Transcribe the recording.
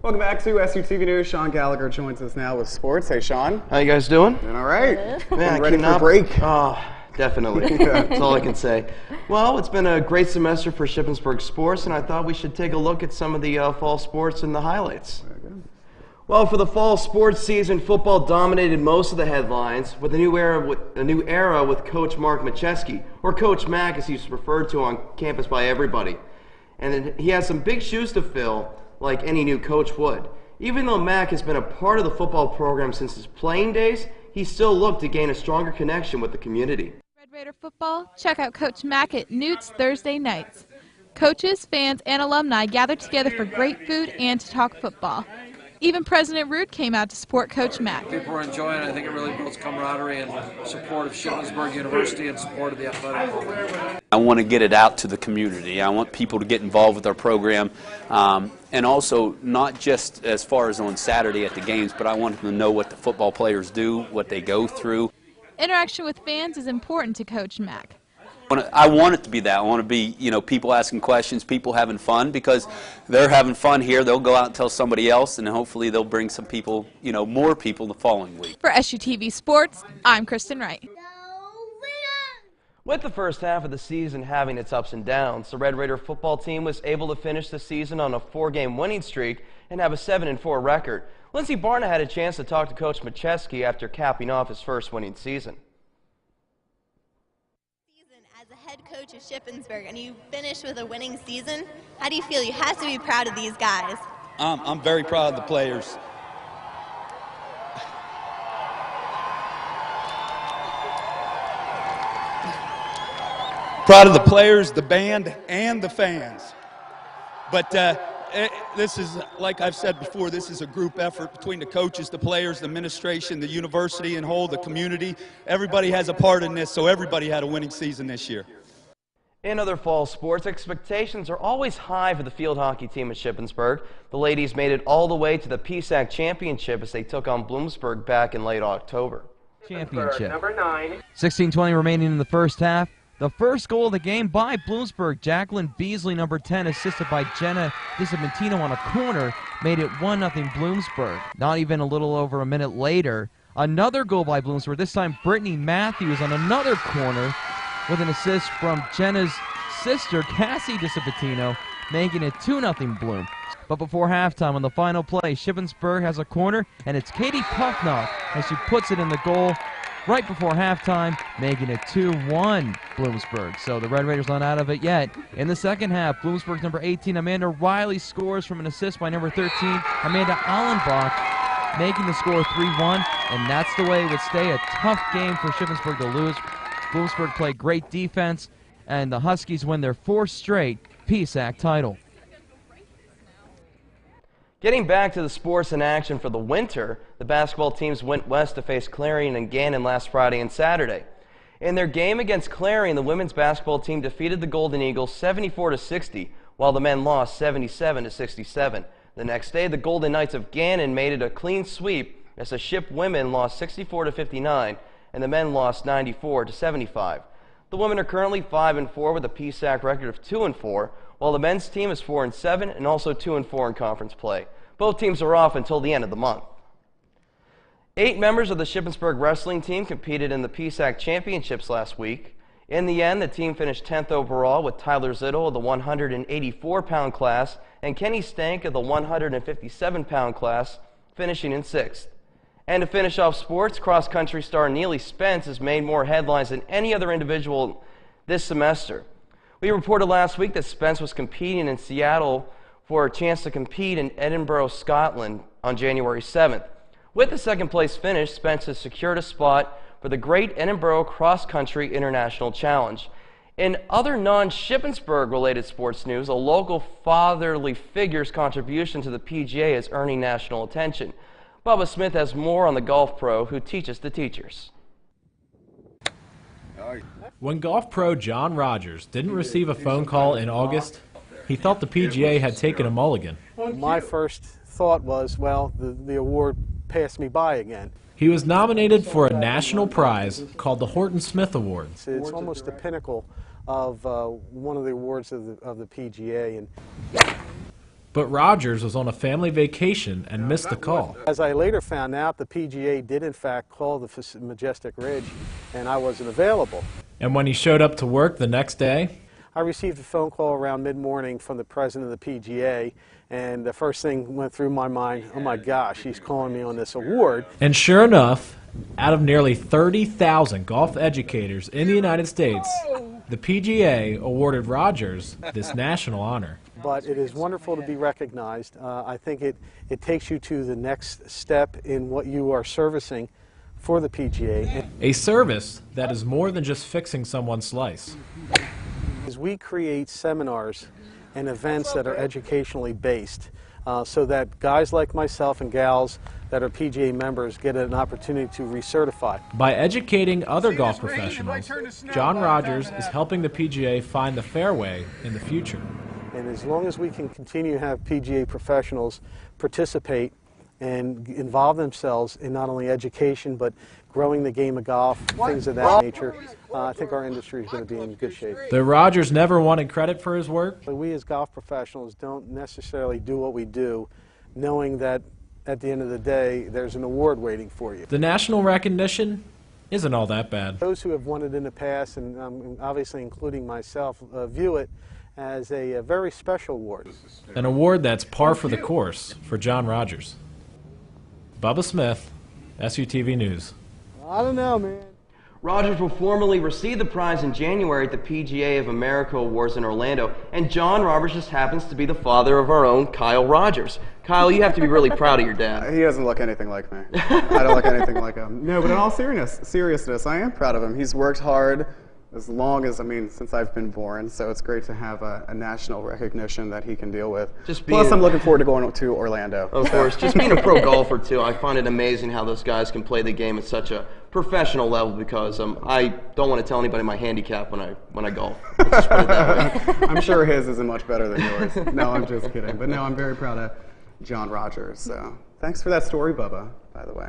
Welcome back to SUTV News. Sean Gallagher joins us now with sports. Hey, Sean. How you guys doing? Doing all right. Man, Ready for a break? Oh, definitely. That's all I can say. Well, it's been a great semester for Shippensburg sports, and I thought we should take a look at some of the fall sports and the highlights. Well, for the fall sports season, football dominated most of the headlines with a new era with Coach Mark Macheski, or Coach Mac as he's referred to on campus by everybody. And he has some big shoes to fill, like any new coach would. Even though Mac has been a part of the football program since his playing days, he still looked to gain a stronger connection with the community. Red Raider football, check out Coach Mac at Newt's Thursday nights. Coaches, fans, and alumni gather together for great food and to talk football. Even President Root came out to support Coach Mac. People are enjoying it. I think it really builds camaraderie and support of Shippensburg University and support of the athletic program. I want to get it out to the community. I want people to get involved with our program, and also not just as far as on Saturday at the games, but I want them to know what the football players do, what they go through. Interaction with fans is important to Coach Mac. I want it to be that. I want to be, people asking questions, people having fun, because they're having fun here. They'll go out and tell somebody else, and hopefully they'll bring some people, more people the following week. For SUTV Sports, I'm Kristen Wright. With the first half of the season having its ups and downs, the Red Raider football team was able to finish the season on a 4-game winning streak and have a 7-4 record. Lindsey Barna had a chance to talk to Coach Macheski after capping off his first winning season. As a head coach of Shippensburg, and you finished with a winning season, how do you feel? You have to be proud of these guys. I'm very proud of the players. Proud of the players, the band, and the fans. But this is, like I've said before, this is a group effort between the coaches, the players, the administration, the university and whole, the community. Everybody has a part in this, so everybody had a winning season this year. In other fall sports, expectations are always high for the field hockey team at Shippensburg. The ladies made it all the way to the PSAC championship as they took on Bloomsburg back in late October. Championship. Number 9. 16:20 remaining in the first half. The first goal of the game by Bloomsburg, Jacqueline Beasley, number 10, assisted by Jenna DiSabatino on a corner, made it 1-0 Bloomsburg. Not even a little over a minute later, another goal by Bloomsburg, this time Brittany Matthews on another corner with an assist from Jenna's sister, Cassie DiSabatino, making it 2-0 Bloom. But before halftime on the final play, Shippensburg has a corner, and it's Katie Puffnock as she puts it in the goal right before halftime, making it 2-1 Bloomsburg. So the Red Raiders not out of it yet. In the second half, Bloomsburg's number 18, Amanda Riley, scores from an assist by number 13, Amanda Allenbach, making the score 3-1, and that's the way it would stay. A tough game for Shippensburg to lose. Bloomsburg played great defense, and the Huskies win their 4th straight PSAC title. Getting back to the sports in action for the winter, the basketball teams went west to face Clarion and Gannon last Friday and Saturday. In their game against Clarion, the women's basketball team defeated the Golden Eagles 74-60, while the men lost 77-67. The next day, the Golden Knights of Gannon made it a clean sweep as the Ship women lost 64-59 and the men lost 94-75. The women are currently 5-4 with a PSAC record of 2-4, while the men's team is 4-7 and also 2-4 in conference play. Both teams are off until the end of the month. 8 members of the Shippensburg wrestling team competed in the PSAC championships last week. In the end, the team finished 10th overall with Tyler Zittle of the 184-pound class and Kenny Stank of the 157-pound class finishing in 6th. And to finish off sports, cross-country star Neely Spence has made more headlines than any other individual this semester. We reported last week that Spence was competing in Seattle for a chance to compete in Edinburgh, Scotland on January 7th. With the second-place finish, Spence has secured a spot for the Great Edinburgh Cross Country International Challenge. In other non-Shippensburg-related sports news, a local fatherly figure's contribution to the PGA is earning national attention. Bubba Smith has more on the golf pro who teaches the teachers. When golf pro John Rogers didn't receive a phone call in August, he thought the PGA had taken a mulligan. My first thought was, well, the award passed me by again. He was nominated for a national prize called the Horton Smith Award. It's almost the pinnacle of one of the awards of the PGA. And But Rogers was on a family vacation and missed the call. As I later found out, the PGA did in fact call the Majestic Ridge, and I wasn't available. And when he showed up to work the next day, I received a phone call around mid-morning from the president of the PGA, and the first thing went through my mind, oh my gosh, he's calling me on this award. and sure enough, out of nearly 30,000 golf educators in the United States, the PGA awarded Rogers this national honor. But it is wonderful to be recognized. I think it takes you to the next step in what you are servicing for the PGA. A service that is more than just fixing someone's slice. As we create seminars and events that are educationally based, so that guys like myself and gals that are PGA members get an opportunity to recertify. By educating other golf professionals, John Rogers is helping the PGA find the fairway in the future. And as long as we can continue to have PGA professionals participate and involve themselves in not only education but growing the game of golf, things of that nature, I think our industry is going to be in good shape. Though Rogers never wanted credit for his work, We as golf professionals don't necessarily do what we do knowing that at the end of the day there's an award waiting for you. the national recognition isn't all that bad. Those who have won it in the past, and obviously including myself, view it as a very special award. An award that's par for the course for John Rogers. Bubba Smith, SUTV News. I don't know, man. Rogers will formally receive the prize in January at the PGA of America Awards in Orlando, and John Rogers just happens to be the father of our own Kyle Rogers. Kyle, you have to be really proud of your dad. He doesn't look anything like me. I don't look anything like him. No, but in all seriousness, I am proud of him. He's worked hard as long as, since I've been born, so it's great to have a national recognition that he can deal with. Plus, I'm looking forward to going to Orlando. Of course, just being a pro golfer too, I find it amazing how those guys can play the game at such a professional level because I don't want to tell anybody my handicap when I golf. Let's just put it that way. I'm sure his isn't much better than yours. No, I'm just kidding. But no, I'm very proud of John Rogers. So thanks for that story, Bubba, by the way.